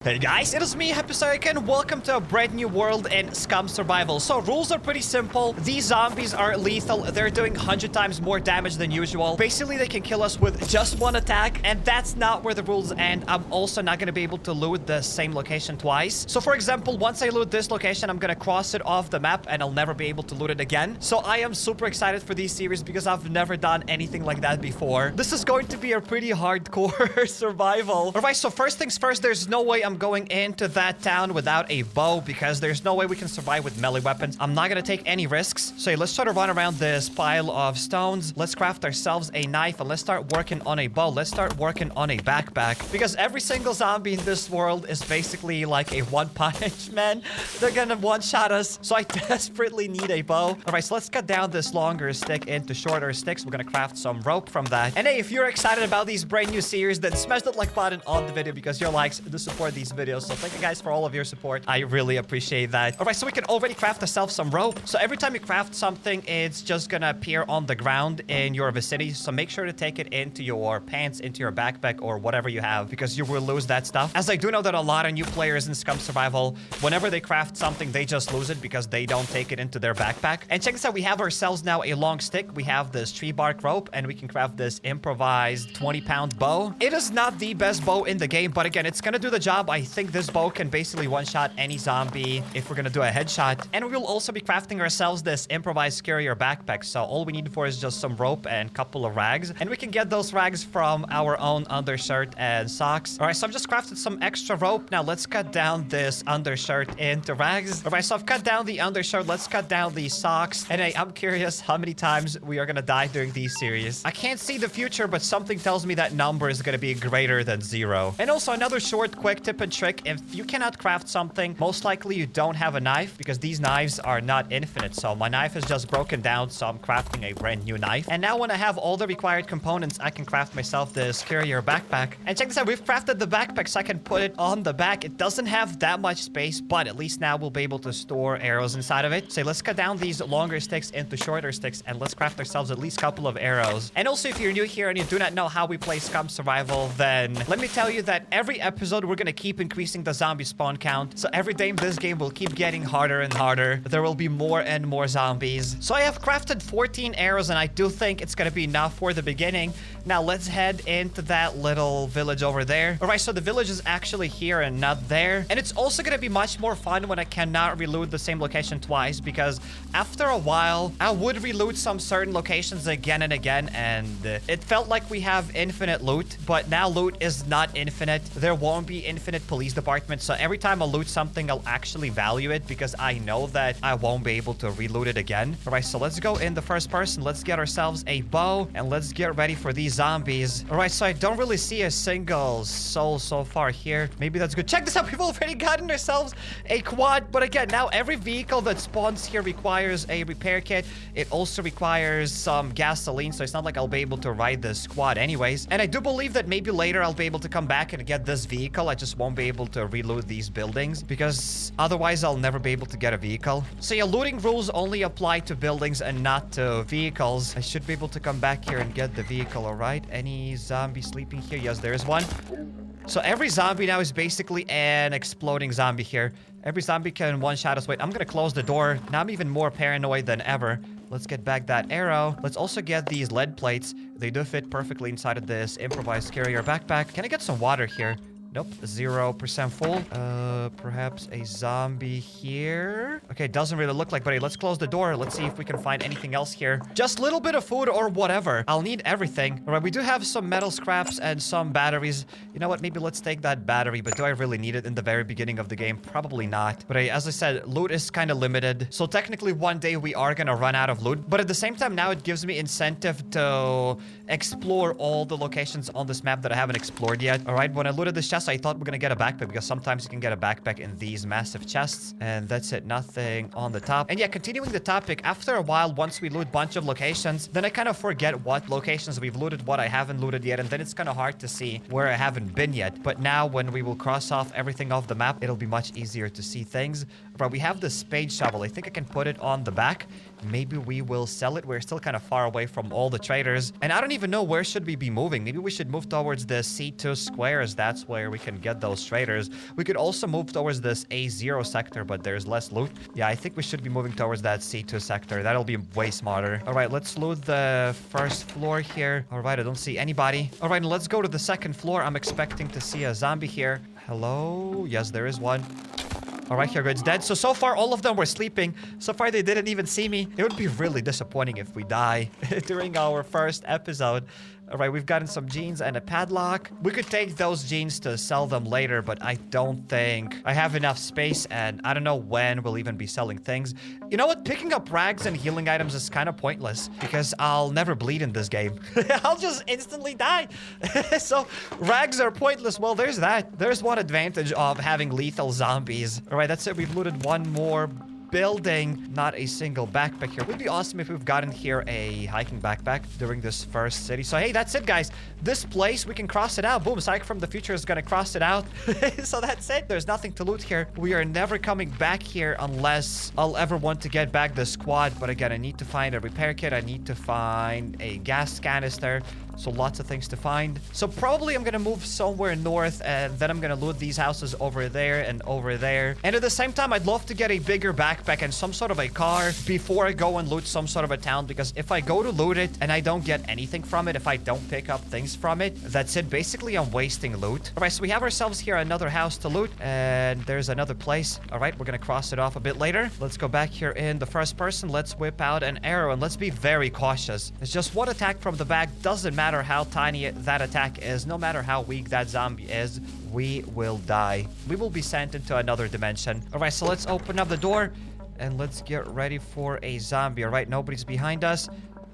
Hey guys, it is me, HappyCairek, and welcome to a brand new world in SCUM Survival. So rules are pretty simple. These zombies are lethal. They're doing 100 times more damage than usual. Basically, they can kill us with just one attack, and that's not where the rules end. I'm also not going to be able to loot the same location twice. So for example, once I loot this location, I'm going to cross it off the map, and I'll never be able to loot it again. So I am super excited for these series because I've never done anything like that before. This is going to be a pretty hardcore survival. Alright, so first things first, there's no way I'm going into that town without a bow because there's no way we can survive with melee weapons. I'm not gonna take any risks. So let's try to run around this pile of stones. Let's craft ourselves a knife and let's start working on a bow. Let's start working on a backpack because every single zombie in this world is basically like a one-punch man. They're gonna one-shot us. So I desperately need a bow. All right, so let's cut down this longer stick into shorter sticks. We're gonna craft some rope from that. And hey, if you're excited about these brand new series, then smash that like button on the video because your likes do support these videos. So thank you guys for all of your support. I really appreciate that. All right, so we can already craft ourselves some rope. So every time you craft something, it's just gonna appear on the ground in your vicinity. So make sure to take it into your pants, into your backpack, or whatever you have, because you will lose that stuff. As I do know that a lot of new players in SCUM Survival, whenever they craft something, they just lose it because they don't take it into their backpack. And check this out. We have ourselves now a long stick. We have this tree bark rope, and we can craft this improvised 20-pound bow. It is not the best bow in the game, but again, it's gonna do the job. I think this bow can basically one-shot any zombie if we're gonna do a headshot. And we will also be crafting ourselves this improvised carrier backpack. So all we need for is just some rope and a couple of rags. And we can get those rags from our own undershirt and socks. All right, so I've just crafted some extra rope. Now let's cut down this undershirt into rags. All right, so I've cut down the undershirt. Let's cut down the socks. And hey, I'm curious how many times we are gonna die during these series. I can't see the future, but something tells me that number is gonna be greater than 0. And also another short, quick tip and trick. If you cannot craft something, most likely you don't have a knife because these knives are not infinite. So my knife is just broken down, so I'm crafting a brand new knife. And now when I have all the required components, I can craft myself this carrier backpack. And check this out, we've crafted the backpack so I can put it on the back. It doesn't have that much space, but at least now we'll be able to store arrows inside of it. So let's cut down these longer sticks into shorter sticks and let's craft ourselves at least a couple of arrows. And also, if you're new here and you do not know how we play SCUM Survival, then let me tell you that every episode we're gonna keep increasing the zombie spawn count. So every day in this game will keep getting harder and harder. There will be more and more zombies. So I have crafted 14 arrows and I do think it's gonna be enough for the beginning. Now let's head into that little village over there. All right, so the village is actually here and not there. And it's also gonna be much more fun when I cannot reload the same location twice because after a while, I would reload some certain locations again and again and it felt like we have infinite loot, but now loot is not infinite. There won't be infinite police departments. So every time I loot something, I'll actually value it because I know that I won't be able to reload it again. All right, so let's go in the first person. Let's get ourselves a bow and let's get ready for these zombies. All right, so I don't really see a single soul so far here. Maybe that's good. Check this out. We've already gotten ourselves a quad. But again, now every vehicle that spawns here requires a repair kit. It also requires some gasoline. So it's not like I'll be able to ride this quad anyways. And I do believe that maybe later I'll be able to come back and get this vehicle. I just won't be able to reload these buildings because otherwise I'll never be able to get a vehicle. So yeah, looting rules only apply to buildings and not to vehicles. I should be able to come back here and get the vehicle. All right, any zombie sleeping here? Yes, there is one. So every zombie now is basically an exploding zombie here. Every zombie can one-shot us. Wait, I'm gonna close the door. Now I'm even more paranoid than ever. Let's get back that arrow. Let's also get these lead plates. They do fit perfectly inside of this improvised carrier backpack. Can I get some water here? Nope, 0% full. Perhaps a zombie here. Okay, doesn't really look like, but hey, let's close the door. Let's see if we can find anything else here. Just a little bit of food or whatever. I'll need everything. All right, we do have some metal scraps and some batteries. You know what? Maybe let's take that battery, but do I really need it in the very beginning of the game? Probably not. But hey, as I said, loot is kind of limited. So technically one day we are gonna run out of loot. But at the same time, now it gives me incentive to explore all the locations on this map that I haven't explored yet. All right, when I looted this chest, I thought we're gonna get a backpack because sometimes you can get a backpack in these massive chests. And that's it, nothing on the top. And yeah, continuing the topic, after a while, once we loot a bunch of locations, then I kind of forget what locations we've looted, what I haven't looted yet, and then it's kind of hard to see where I haven't been yet. But now when we will cross off everything off the map, it'll be much easier to see things. Right, we have the spade shovel. I think I can put it on the back maybe we will sell it. We're still kind of far away from all the traders. And I don't even know where should we be moving. Maybe we should move towards the C2 squares. That's where we can get those traders. We could also move towards this A0 sector, but there's less loot. Yeah, I think we should be moving towards that C2 sector. That'll be way smarter. All right, let's loot the first floor here. All right, I don't see anybody. All right, let's go to the second floor. I'm expecting to see a zombie here. Hello? Yes, there is one. All right, here it's dead. So far, all of them were sleeping. So far, they didn't even see me. It would be really disappointing if we die during our first episode. All right, we've gotten some jeans and a padlock. We could take those jeans to sell them later, but I don't think I have enough space, and I don't know when we'll even be selling things. You know what? Picking up rags and healing items is kind of pointless because I'll never bleed in this game. I'll just instantly die. So rags are pointless. Well, there's that. There's one advantage of having lethal zombies. All right, that's it. We've looted one more building, not a single backpack here. It would be awesome if we've gotten here a hiking backpack during this first city. So hey, that's it, guys. This place, we can cross it out. Boom, Psych from the future is gonna cross it out. So that's it. There's nothing to loot here. We are never coming back here unless I'll ever want to get back the squad. But again, I need to find a repair kit. I need to find a gas canister. So lots of things to find. So probably I'm gonna move somewhere north, and then I'm gonna loot these houses over there and over there. And at the same time, I'd love to get a bigger backpack and some sort of a car before I go and loot some sort of a town, because if I go to loot it and I don't get anything from it, if I don't pick up things from it, that's it. Basically, I'm wasting loot. All right, so we have ourselves here another house to loot, and there's another place. All right, we're gonna cross it off a bit later. Let's go back here in the first person. Let's whip out an arrow, and let's be very cautious. It's just one attack from the back. Doesn't matter how tiny that attack is, no matter how weak that zombie is, we will die. We will be sent into another dimension. All right, so let's open up the door and let's get ready for a zombie. All right, nobody's behind us.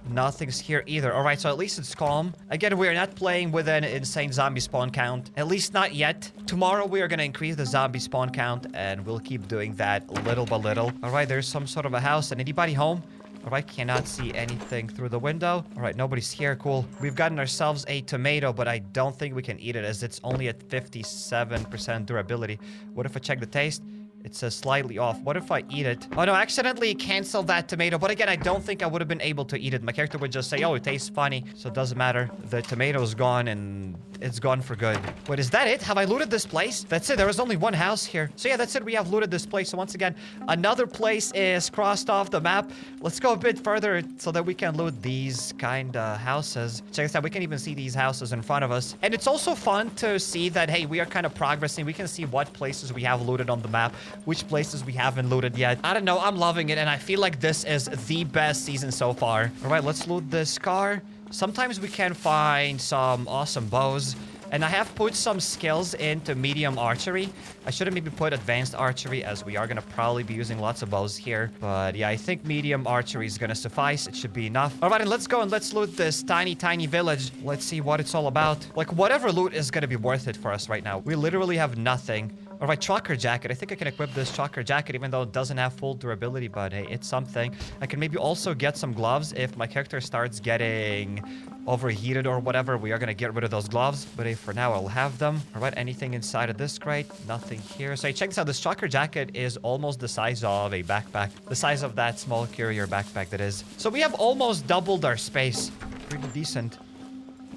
Nothing's here either. All right, so at least it's calm. Again, we're not playing with an insane zombie spawn count. At least not yet. Tomorrow, we are going to increase the zombie spawn count, and we'll keep doing that little by little. All right, there's some sort of a house. And anybody home? All right, cannot see anything through the window. All right, nobody's here. Cool. We've gotten ourselves a tomato, but I don't think we can eat it as it's only at 57% durability. What if I check the taste? It says slightly off. What if I eat it? Oh no, I accidentally canceled that tomato. But again, I don't think I would have been able to eat it. My character would just say, oh, it tastes funny. So it doesn't matter. The tomato's gone and it's gone for good. Wait, is that it? Have I looted this place? That's it. There was only one house here. So yeah, that's it. We have looted this place. So once again, another place is crossed off the map. Let's go a bit further so that we can loot these kind of houses. Check this out. We can even see these houses in front of us. And it's also fun to see that, hey, we are kind of progressing. We can see what places we have looted on the map, which places we haven't looted yet. I don't know. I'm loving it. And I feel like this is the best season so far. All right, let's loot this car. Sometimes we can find some awesome bows. And I have put some skills into medium archery. I should have maybe put advanced archery, as we are going to probably be using lots of bows here. But yeah, I think medium archery is going to suffice. It should be enough. All right, and let's go and let's loot this tiny village. Let's see what it's all about. Like, whatever loot is going to be worth it for us right now. We literally have nothing. All right, trucker jacket. I think I can equip this trucker jacket, even though it doesn't have full durability, but hey, it's something. I can maybe also get some gloves if my character starts getting overheated or whatever. We are going to get rid of those gloves, but hey, for now, I'll have them. All right, anything inside of this crate? Nothing here. So hey, check this out. This trucker jacket is almost the size of a backpack. The size of that small courier backpack that is. So we have almost doubled our space. Pretty decent.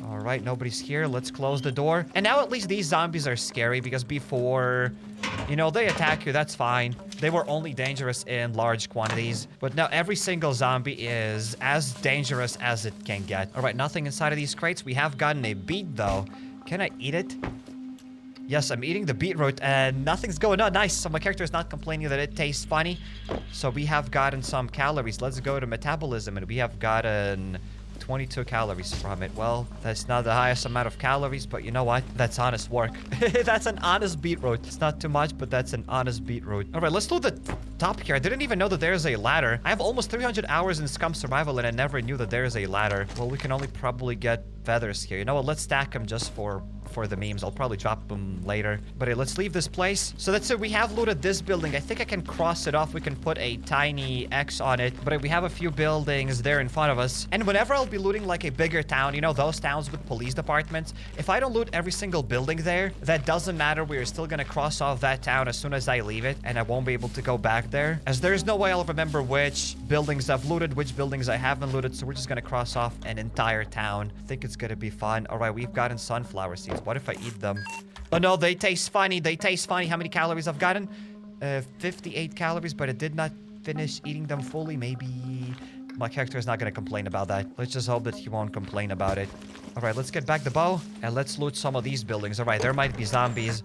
All right, nobody's here. Let's close the door. And now at least these zombies are scary because before, you know, they attack you. That's fine. They were only dangerous in large quantities. But now every single zombie is as dangerous as it can get. All right, nothing inside of these crates. We have gotten a beet, though. Can I eat it? Yes, I'm eating the beetroot and nothing's going on. Nice. So my character is not complaining that it tastes funny. So we have gotten some calories. Let's go to metabolism, and we have gotten 22 calories from it. Well, that's not the highest amount of calories, but you know what? That's honest work. That's an honest beetroot. It's not too much, but that's an honest beetroot. All right, let's do the top here. I didn't even know that there's a ladder. I have almost 300 hours in SCUM Survival, and I never knew that there's a ladder. Well, we can only probably get feathers here. You know what? Let's stack them just for for the memes. I'll probably drop them later. But hey, let's leave this place. So that's it. We have looted this building. I think I can cross it off. We can put a tiny X on it. But we have a few buildings there in front of us. And whenever I'll be looting like a bigger town, you know, those towns with police departments, if I don't loot every single building there, that doesn't matter. We're still gonna cross off that town as soon as I leave it. And I won't be able to go back there, as there's no way I'll remember which buildings I've looted, which buildings I haven't looted. So we're just gonna cross off an entire town. I think it's gonna be fun. All right, we've gotten sunflower seeds. What if I eat them? Oh no, they taste funny. They taste funny. How many calories I've gotten? 58 calories, but I did not finish eating them fully. Maybe my character is not going to complain about that. Let's just hope that he won't complain about it. All right, let's get back the bow and let's loot some of these buildings. All right, there might be zombies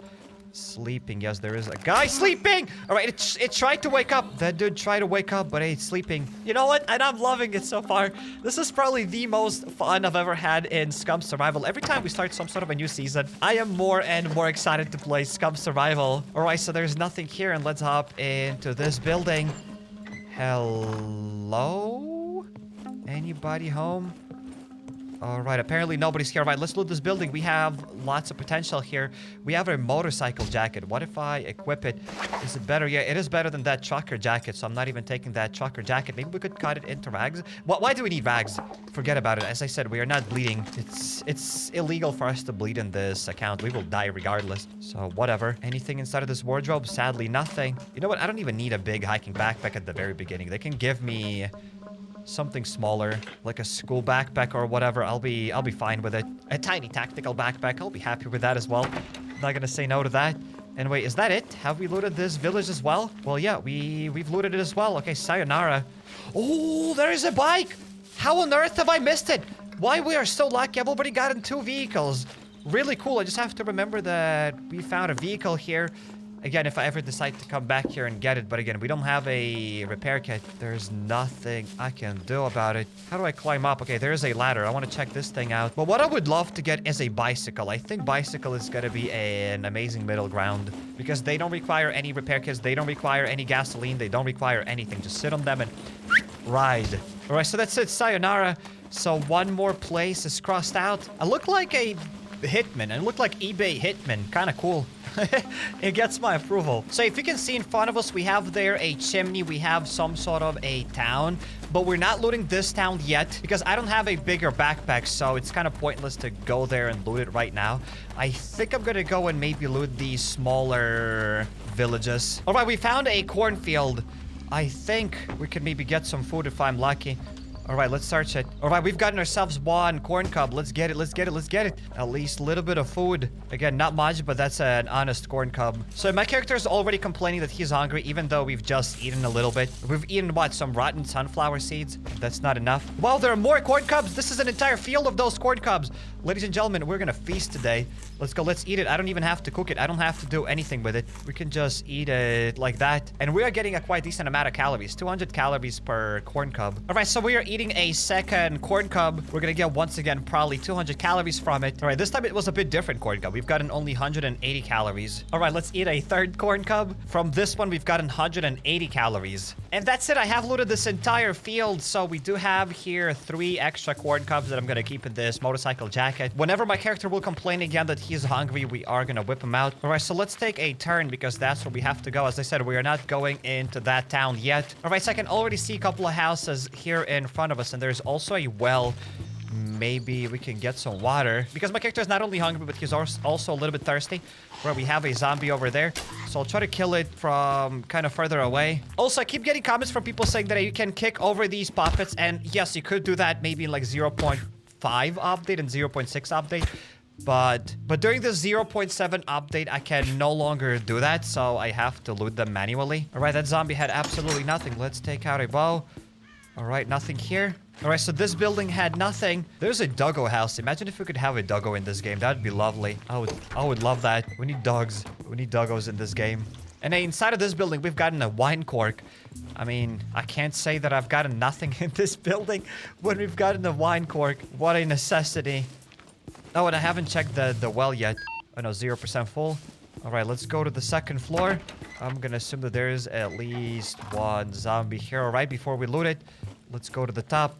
sleeping. Yes, there is a guy sleeping. All right, it tried to wake up. That dude tried to wake up, but hey, it's sleeping. You know what? And I'm loving it so far. This is probably the most fun I've ever had in SCUM Survival. Every time we start some sort of a new season, I am more and more excited to play SCUM Survival. All right, so there's nothing here, and let's hop into this building. Hello? Anybody home? All right, apparently nobody's here. All right, let's loot this building. We have lots of potential here. We have a motorcycle jacket. What if I equip it? Is it better? Yeah, it is better than that trucker jacket, so I'm not even taking that trucker jacket. Maybe we could cut it into rags. Why do we need rags? Forget about it. As I said, we are not bleeding. It's illegal for us to bleed in this account. We will die regardless. So whatever. Anything inside of this wardrobe? Sadly, nothing. You know what? I don't even need a big hiking backpack at the very beginning. They can give me something smaller, like a school backpack or whatever. I'll be fine with it. A tiny tactical backpack. I'll be happy with that as well. Not gonna say no to that. And wait, is that it? Have we looted this village as well? Well, yeah, we've looted it as well. Okay, sayonara. Oh, there is a bike. How on earth have I missed it? Why we are so lucky. I've already gotten 2 vehicles. Really cool. I just have to remember that we found a vehicle here. Again, if I ever decide to come back here and get it. But again, we don't have a repair kit. There's nothing I can do about it. How do I climb up? Okay, there's a ladder. I want to check this thing out. But what I would love to get is a bicycle. I think bicycle is going to be an amazing middle ground, because they don't require any repair kits. They don't require any gasoline. They don't require anything. Just sit on them and ride. All right, so that's it. Sayonara. So one more place is crossed out. I look like a hitman. I look like eBay hitman. Kind of cool. It gets my approval. So if you can see in front of us, we have there a chimney. We have some sort of a town, but we're not looting this town yet because I don't have a bigger backpack, so it's kind of pointless to go there and loot it right now. I think I'm gonna go and maybe loot these smaller villages. All right, we found a cornfield. I think we can maybe get some food if I'm lucky. All right, let's search it. All right, we've gotten ourselves 1 corn cob. Let's get it. Let's get it. Let's get it. At least a little bit of food. Again, not much, but that's an honest corn cob. So my character is already complaining that he's hungry, even though we've just eaten a little bit. We've eaten, what, some rotten sunflower seeds? That's not enough. Wow, there are more corn cobs. This is an entire field of those corn cobs. Ladies and gentlemen, we're gonna feast today. Let's go. Let's eat it. I don't even have to cook it. I don't have to do anything with it. We can just eat it like that. And we are getting a quite decent amount of calories. 200 calories per corn cob. All right, so we are eating a second corn cob. We're gonna get, once again, probably 200 calories from it. All right, this time it was a bit different corn cob. We've gotten only 180 calories. All right, let's eat a third corn cob. From this one, we've gotten 180 calories. And that's it. I have looted this entire field. So we do have here 3 extra corn cobs that I'm gonna keep in this motorcycle jacket. Whenever my character will complain again that he's hungry, we are gonna whip him out. All right, so let's take a turn because that's where we have to go. As I said, we are not going into that town yet. All right, so I can already see a couple of houses here in front of us, and there's also a well. Maybe we can get some water because my character is not only hungry, but he's also a little bit thirsty. Where we have a zombie over there, so I'll try to kill it from kind of further away. Also, I keep getting comments from people saying that you can kick over these puppets, and yes, you could do that maybe in like 0.5 update and 0.6 update. But during the 0.7 update, I can no longer do that, so I have to loot them manually. All right, that zombie had absolutely nothing. Let's take out a bow. All right, nothing here. All right, so this building had nothing. There's a doggo house. Imagine if we could have a doggo in this game. That'd be lovely. I would love that. We need dogs. We need doggos in this game. And inside of this building, we've gotten a wine cork. I mean, I can't say that I've gotten nothing in this building when we've gotten a wine cork. What a necessity. Oh, and I haven't checked the well yet. Oh, no, 0% full. All right, let's go to the second floor. I'm gonna assume that there's at least 1 zombie here. All right, before we loot it, let's go to the top.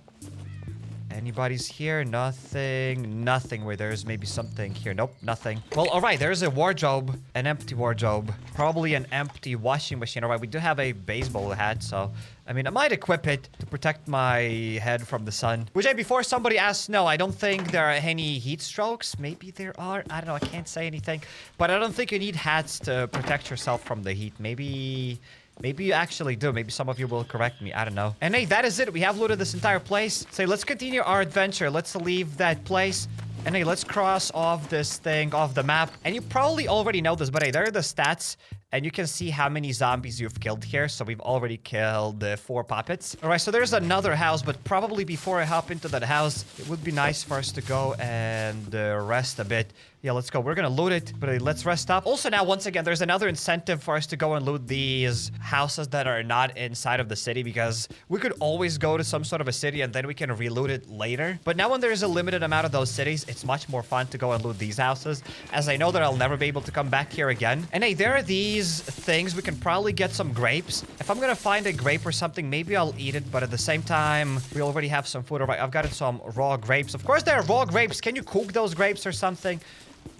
Anybody's here? Nothing. Nothing. Wait, there's maybe something here. Nope, nothing. Well, all right, there's a wardrobe. An empty wardrobe. Probably an empty washing machine. All right, we do have a baseball hat, so... I mean, I might equip it to protect my head from the sun. Which, before somebody asks, no, I don't think there are any heat strokes. Maybe there are. I don't know. I can't say anything. But I don't think you need hats to protect yourself from the heat. Maybe you actually do. Maybe some of you will correct me. I don't know. And hey, that is it. We have looted this entire place. So let's continue our adventure. Let's leave that place. And hey, let's cross off this thing off the map. And you probably already know this, but hey, there are the stats. And you can see how many zombies you've killed here. So we've already killed 4 puppets. All right, so there's another house. But probably before I hop into that house, it would be nice for us to go and rest a bit. Yeah, let's go. We're going to loot it, but let's rest up. Also now, once again, there's another incentive for us to go and loot these houses that are not inside of the city because we could always go to some sort of a city and then we can reloot it later. But now when there's a limited amount of those cities, it's much more fun to go and loot these houses as I know that I'll never be able to come back here again. And hey, there are these things. We can probably get some grapes. If I'm going to find a grape or something, maybe I'll eat it. But at the same time, we already have some food. All right, I've got some raw grapes. Of course, there are raw grapes. Can you cook those grapes or something?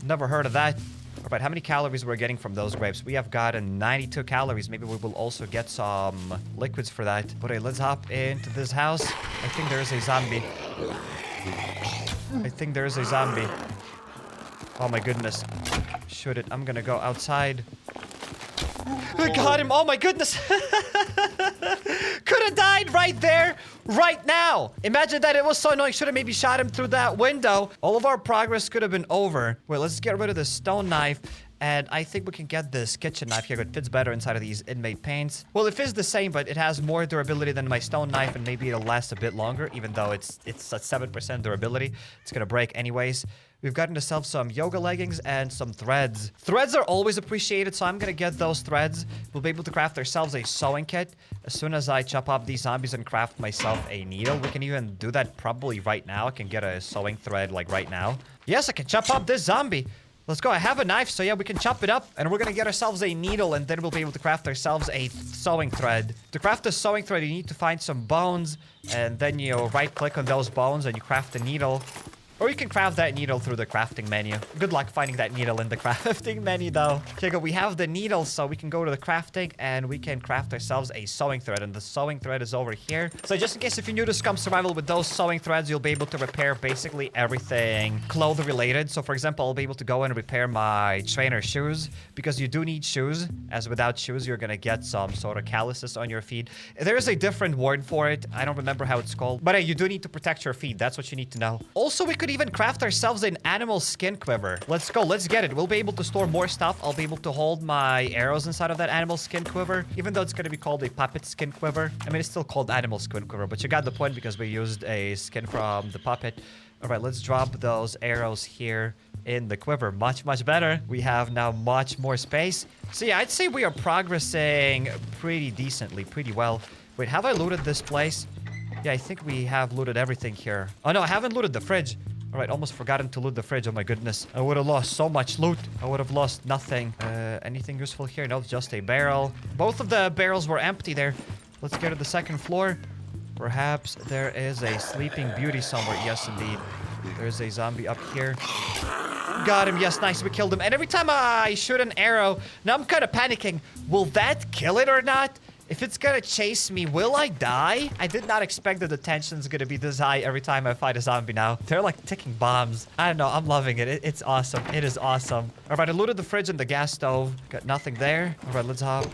Never heard of that. All right, how many calories we're getting from those grapes? We have gotten 92 calories. Maybe we will also get some liquids for that. But hey, let's hop into this house. I think there is a zombie. I think there is a zombie. Oh my goodness. Shoot it. I'm gonna go outside. I got him. Oh my goodness. Could have died right there, right now. Imagine that. It was so annoying. Should have maybe shot him through that window. All of our progress could have been over. Wait, let's get rid of the stone knife. And I think we can get this kitchen knife here. It fits better inside of these inmate paints. Well, it fits the same, but it has more durability than my stone knife. And maybe it'll last a bit longer, even though it's at 7% durability. It's going to break anyways. We've gotten ourselves some yoga leggings and some threads. Threads are always appreciated, so I'm gonna get those threads. We'll be able to craft ourselves a sewing kit. As soon as I chop up these zombies and craft myself a needle, we can even do that probably right now. I can get a sewing thread like right now. Yes, I can chop up this zombie. Let's go. I have a knife, so yeah, we can chop it up. And we're gonna get ourselves a needle, and then we'll be able to craft ourselves a sewing thread. To craft a sewing thread, you need to find some bones, and then you right-click on those bones, and you craft a needle. Or you can craft that needle through the crafting menu. Good luck finding that needle in the crafting menu, though. Okay, go. We have the needle, so we can go to the crafting, and we can craft ourselves a sewing thread. And the sewing thread is over here. So just in case if you're new to SCUM Survival, with those sewing threads, you'll be able to repair basically everything cloth-related. So, for example, I'll be able to go and repair my trainer shoes, because you do need shoes, as without shoes, you're gonna get some sort of calluses on your feet. There is a different word for it. I don't remember how it's called. But you do need to protect your feet. That's what you need to know. Also, we could even craft ourselves an animal skin quiver. Let's go. Let's get it. We'll be able to store more stuff. I'll be able to hold my arrows inside of that animal skin quiver, even though it's going to be called a puppet skin quiver. I mean, it's still called animal skin quiver, but you got the point because we used a skin from the puppet. All right, let's drop those arrows here in the quiver. Much, much better. We have now much more space. So yeah, I'd say we are progressing pretty decently, pretty well. Wait, have I looted this place? Yeah, I think we have looted everything here. Oh no, I haven't looted the fridge. All right, almost forgotten to loot the fridge. Oh my goodness. I would have lost so much loot. I would have lost nothing. Anything useful here? No, just a barrel. Both of the barrels were empty there. Let's get to the second floor. Perhaps there is a sleeping beauty somewhere. Yes, indeed. There's a zombie up here. Got him. Yes, nice. We killed him. And every time I shoot an arrow, now I'm kind of panicking. Will that kill it or not? If it's gonna chase me, will I die? I did not expect that the tension's gonna be this high every time I fight a zombie now. They're like ticking bombs. I don't know. I'm loving it. It's awesome. It is awesome. All right, I looted the fridge and the gas stove. Got nothing there. All right, let's hop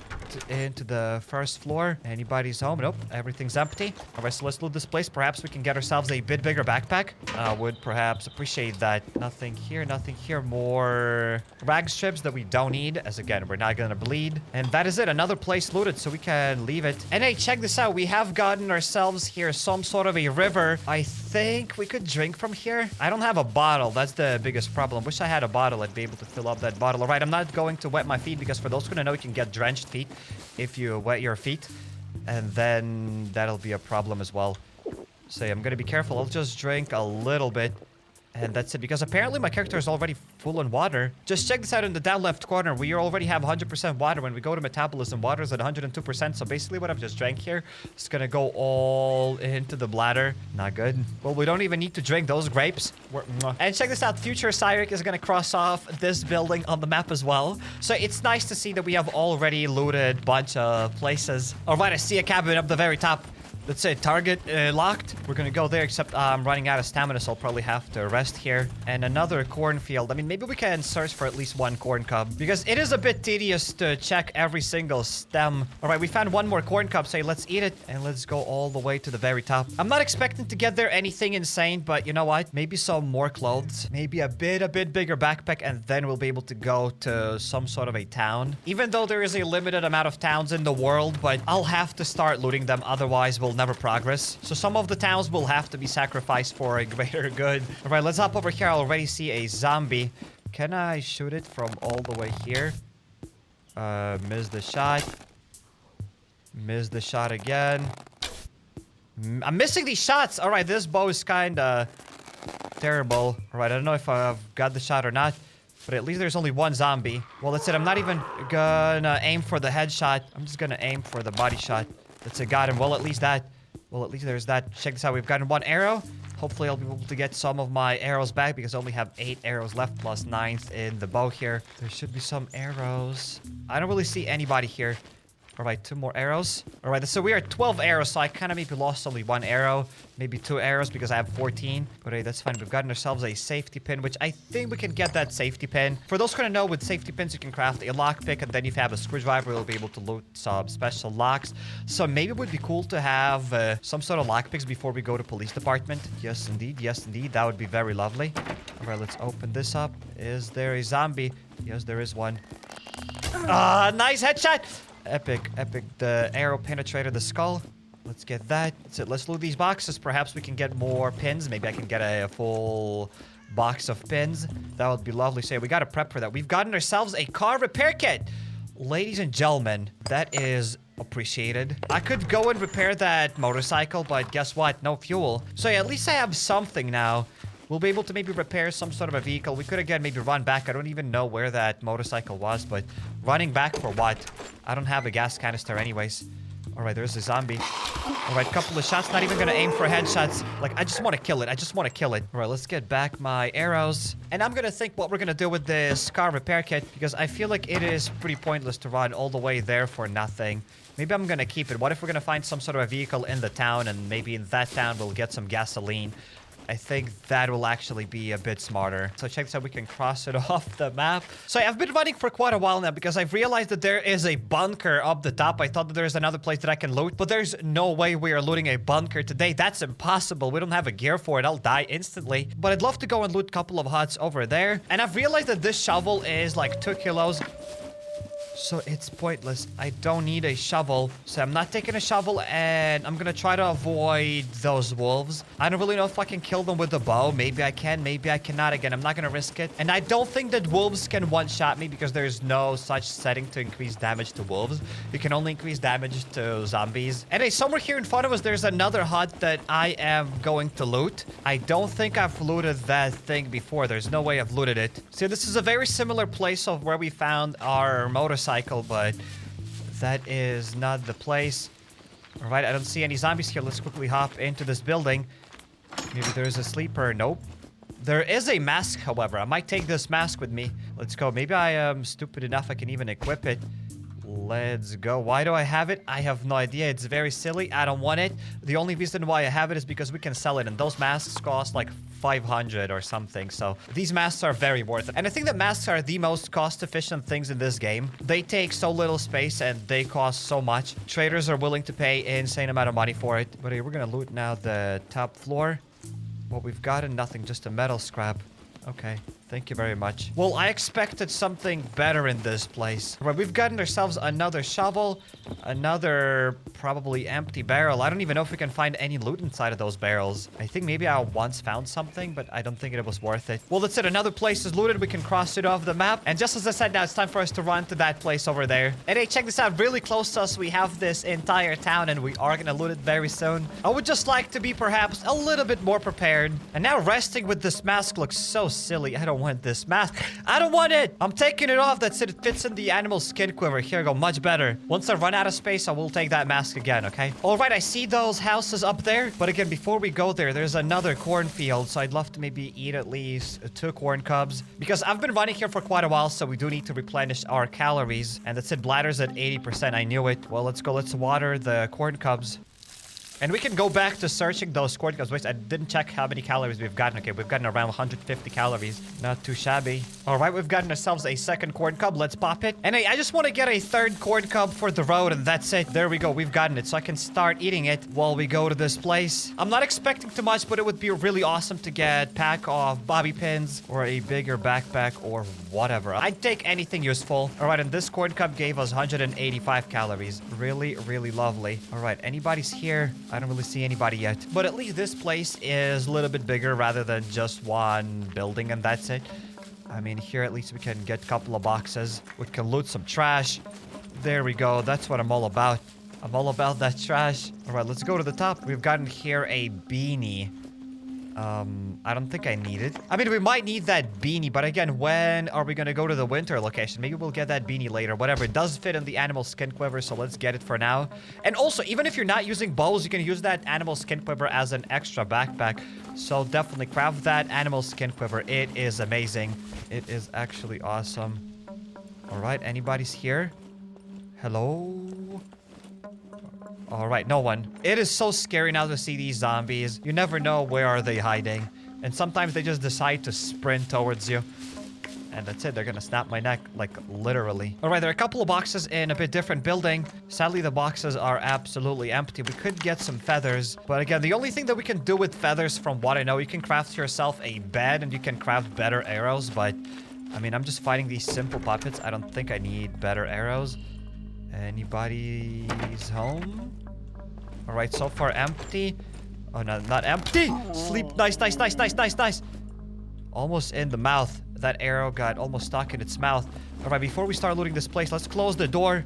into the first floor. Anybody's home? Nope. Everything's empty. All right, so let's loot this place. Perhaps we can get ourselves a bit bigger backpack. I would perhaps appreciate that. Nothing here. Nothing here. More rag strips that we don't need. As again, we're not gonna bleed. And that is it. Another place looted, so we can leave it. And hey, check this out. We have gotten ourselves here some sort of a river. I think we could drink from here. I don't have a bottle. That's the biggest problem. Wish I had a bottle. I'd be able to fill up that bottle. All right, I'm not going to wet my feet because for those who don't know, you can get drenched feet if you wet your feet. And then that'll be a problem as well. So I'm going to be careful. I'll just drink a little bit. And that's it, because apparently my character is already full on water. Just check this out in the down left corner. We already have 100% water. When we go to metabolism, water is at 102%. So basically what I've just drank here is going to go all into the bladder. Not good. Well, we don't even need to drink those grapes. And check this out. Future Cyrek is going to cross off this building on the map as well. So it's nice to see that we have already looted a bunch of places. All right, I see a cabin up the very top. Let's say target locked. We're gonna go there, except I'm running out of stamina, so I'll probably have to rest here. And another cornfield. I mean, maybe we can search for at least one corn cob, because it is a bit tedious to check every single stem. All right, we found one more corn cob, so let's eat it, and let's go all the way to the very top. I'm not expecting to get there anything insane, but you know what? Maybe some more clothes, maybe a bit bigger backpack, and then we'll be able to go to some sort of a town. Even though there is a limited amount of towns in the world, but I'll have to start looting them, otherwise we'll never progress. So some of the towns will have to be sacrificed for a greater good. All right, let's hop over here. I already see a zombie. Can I shoot it from all the way here? Missed the shot. Missed the shot again. I'm missing these shots. All right, this bow is kind of terrible. All right, I don't know if I've got the shot or not, but at least there's only one zombie. Well, that's it. I'm not even gonna aim for the headshot. I'm just gonna aim for the body shot. That's it. Got him. Well, at least there's that. Check this out. We've gotten one arrow. Hopefully, I'll be able to get some of my arrows back, because I only have 8 arrows left plus 9 in the bow here. There should be some arrows. I don't really see anybody here. All right, 2 more arrows. All right, so we are at 12 arrows, so I kind of maybe lost only 1 arrow. Maybe 2 arrows because I have 14. But hey, that's fine. We've gotten ourselves a safety pin, which I think we can get that safety pin. For those who don't know, with safety pins, you can craft a lockpick, and then if you have a screwdriver, you'll be able to loot some special locks. So maybe it would be cool to have some sort of lockpicks before we go to police department. Yes, indeed. Yes, indeed. That would be very lovely. All right, let's open this up. Is there a zombie? Yes, there is one. Nice headshot. Epic. The arrow penetrated the skull. Let's get that. That's it. Let's loot these boxes. Perhaps we can get more pins. Maybe I can get a full box of pins. That would be lovely. So we got to prep for that. We've gotten ourselves a car repair kit. Ladies and gentlemen, that is appreciated. I could go and repair that motorcycle, but guess what? No fuel. So yeah, at least I have something now. We'll be able to maybe repair some sort of a vehicle. We could again maybe run back. I don't even know where that motorcycle was, but running back for what? I don't have a gas canister anyways. All right, there's a zombie. All right, couple of shots. Not even gonna aim for headshots. Like, I just want to kill it. All right, let's get back my arrows. And I'm gonna think what we're gonna do with this car repair kit, because I feel like it is pretty pointless to run all the way there for nothing. Maybe I'm gonna keep it. What if we're gonna find some sort of a vehicle in the town, and maybe in that town we'll get some gasoline? I think that will actually be a bit smarter. So check this out. We can cross it off the map. So I've been running for quite a while now, because I've realized that there is a bunker up the top. I thought that there's another place that I can loot, but there's no way we are looting a bunker today. That's impossible. We don't have a gear for it. I'll die instantly. But I'd love to go and loot a couple of huts over there. And I've realized that this shovel is like 2 kilos. So it's pointless. I don't need a shovel. So I'm not taking a shovel, and I'm gonna try to avoid those wolves. I don't really know if I can kill them with a bow. Maybe I can, maybe I cannot. Again, I'm not gonna risk it. And I don't think that wolves can one-shot me, because there's no such setting to increase damage to wolves. You can only increase damage to zombies. And hey, somewhere here in front of us, there's another hut that I am going to loot. I don't think I've looted that thing before. There's no way I've looted it. See, this is a very similar place of where we found our motorcycle, but that is not the place. All right, I don't see any zombies here. Let's quickly hop into this building. Maybe there's a sleeper. Nope. There is a mask, however. I might take this mask with me. Let's go. Maybe I am stupid enough I can even equip it. Let's go. Why do I have it? I have no idea. It's very silly. I don't want it. The only reason why I have it is because we can sell it, and those masks cost like 500 or something. So these masks are very worth it. And I think that masks are the most cost-efficient things in this game. They take so little space, and they cost so much. Traders are willing to pay an insane amount of money for it. But hey, we're gonna loot now the top floor. What we've gotten, nothing, just a metal scrap. Okay. Thank you very much. Well, I expected something better in this place. Right, we've gotten ourselves another shovel, another probably empty barrel. I don't even know if we can find any loot inside of those barrels. I think maybe I once found something, but I don't think it was worth it. Well, that's it. Another place is looted. We can cross it off the map. And just as I said, now it's time for us to run to that place over there. And hey, check this out. Really close to us, we have this entire town, and we are gonna loot it very soon. I would just like to be perhaps a little bit more prepared. And now resting with this mask looks so silly. I don't want this mask. I don't want it. I'm taking it off. That's it. It fits in the animal skin quiver. Here we go. Much better. Once I run out of space, I will take that mask again, okay? All right, I see those houses up there. But again, before we go there, there's another cornfield. So I'd love to maybe eat at least 2 corn cubs. Because I've been running here for quite a while, so we do need to replenish our calories. And that's it. Bladder's at 80%. I knew it. Well, let's go. Let's water the corn cubs. And we can go back to searching those corn cubs. Wait, I didn't check how many calories we've gotten. Okay, we've gotten around 150 calories. Not too shabby. All right, we've gotten ourselves a second corn cub. Let's pop it. And hey, I just want to get a third corn cub for the road, and that's it. There we go. We've gotten it, so I can start eating it while we go to this place. I'm not expecting too much, but it would be really awesome to get pack of bobby pins or a bigger backpack or whatever. I'd take anything useful. All right, and this corn cub gave us 185 calories. Really, really lovely. All right, anybody's here? I don't really see anybody yet. But at least this place is a little bit bigger rather than just one building, and that's it. I mean, here at least we can get a couple of boxes. We can loot some trash. There we go. That's what I'm all about. I'm all about that trash. All right, let's go to the top. We've gotten here a beanie. I don't think I need it. I mean, we might need that beanie, but again, when are we gonna go to the winter location? Maybe we'll get that beanie later, whatever. It does fit in the animal skin quiver, so let's get it for now. And also, even if you're not using bows, you can use that animal skin quiver as an extra backpack. So definitely craft that animal skin quiver. It is amazing. It is actually awesome. All right, anybody's here? Hello? All right, no one. It is so scary now to see these zombies. You never know where are they hiding. And sometimes they just decide to sprint towards you. And that's it. They're gonna snap my neck, like literally. All right, there are a couple of boxes in a bit different building. Sadly, the boxes are absolutely empty. We could get some feathers. But again, the only thing that we can do with feathers, from what I know, you can craft yourself a bed and you can craft better arrows. But I mean, I'm just fighting these simple puppets. I don't think I need better arrows. Anybody's home? All right, so far empty. Oh, no, not empty. Sleep. Nice, nice, nice, nice, nice, nice. Almost in the mouth. That arrow got almost stuck in its mouth. All right, before we start looting this place, let's close the door.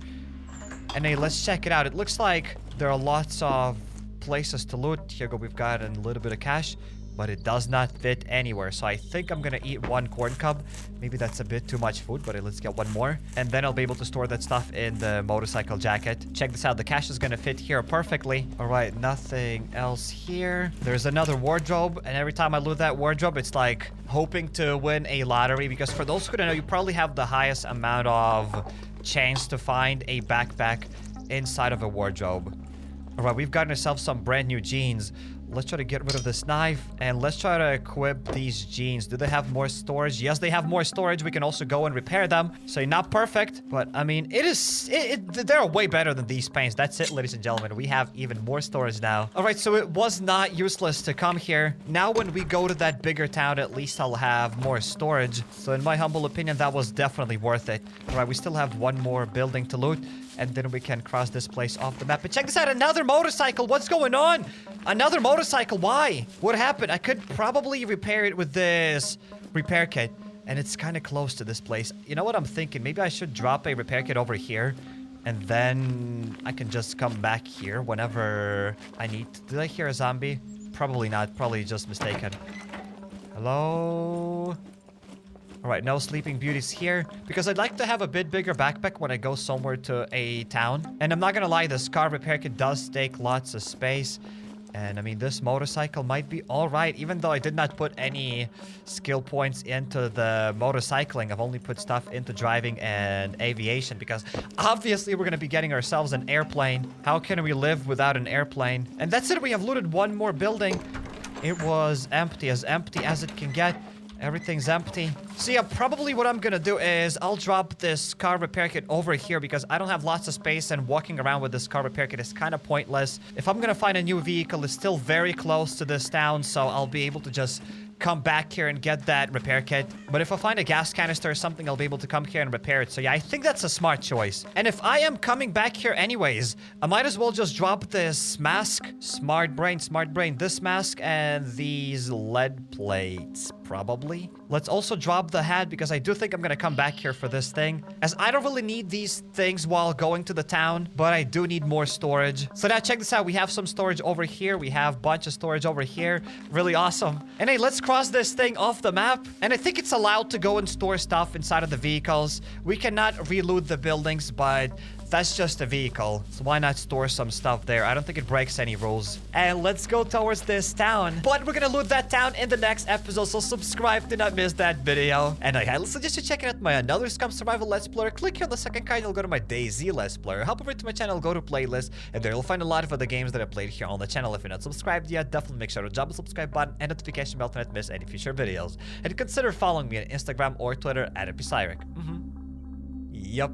And hey, let's check it out. It looks like there are lots of places to loot. Here go, we've got a little bit of cash. But it does not fit anywhere. So I think I'm gonna eat 1 corn cub. Maybe that's a bit too much food, but let's get 1 more. And then I'll be able to store that stuff in the motorcycle jacket. Check this out. The cash is gonna fit here perfectly. All right, nothing else here. There's another wardrobe. And every time I loot that wardrobe, it's like hoping to win a lottery. Because for those who don't know, you probably have the highest amount of chance to find a backpack inside of a wardrobe. All right, we've gotten ourselves some brand new jeans. Let's try to get rid of this knife, and let's try to equip these jeans. Do they have more storage? Yes, they have more storage. We can also go and repair them. So not perfect, but I mean, they're way better than these paints. That's it, ladies and gentlemen. We have even more storage now. All right, so it was not useless to come here. Now when we go to that bigger town, at least I'll have more storage. So in my humble opinion, that was definitely worth it. All right, we still have 1 more building to loot, and then we can cross this place off the map. But check this out, another motorcycle. What's going on? Another motorcycle. Why? What happened? I could probably repair it with this repair kit, and it's kind of close to this place. You know what I'm thinking? Maybe I should drop a repair kit over here, and then I can just come back here whenever I need. Did I hear a zombie? Probably not. Probably just mistaken. Hello? All right, no sleeping beauties here, because I'd like to have a bit bigger backpack when I go somewhere to a town. And I'm not gonna lie, this car repair kit does take lots of space. And I mean, this motorcycle might be all right, even though I did not put any skill points into the motorcycling. I've only put stuff into driving and aviation, because obviously we're going to be getting ourselves an airplane. How can we live without an airplane? And that's it. We have looted 1 more building. It was empty as it can get. Everything's empty. So yeah, probably what I'm gonna do is I'll drop this car repair kit over here, because I don't have lots of space, and walking around with this car repair kit is kind of pointless. If I'm gonna find a new vehicle, it's still very close to this town, so I'll be able to just come back here and get that repair kit. But if I find a gas canister or something, I'll be able to come here and repair it. So yeah, I think that's a smart choice. And if I am coming back here anyways, I might as well just drop this mask. Smart brain, smart brain. This mask and these lead plates, probably. Let's also drop the hat because I do think I'm gonna come back here for this thing, as I don't really need these things while going to the town, but I do need more storage. So now check this out. We have some storage over here. We have a bunch of storage over here. Really awesome. And hey, let's cross this thing off the map. And I think it's allowed to go and store stuff inside of the vehicles. We cannot reload the buildings, but that's just a vehicle, so why not store some stuff there? I don't think it breaks any rules. And let's go towards this town. But we're gonna loot that town in the next episode, so subscribe to not miss that video. And I highly suggest you checking out my another SCUM Survival Let's Player. Click here on the second card, you'll go to my DayZ Let's Player. Hop over to my channel, go to playlist, and there you'll find a lot of other games that I played here on the channel. If you're not subscribed yet, definitely make sure to drop the subscribe button and notification bell to not miss any future videos. And consider following me on Instagram or Twitter at HappyCairek. Yup.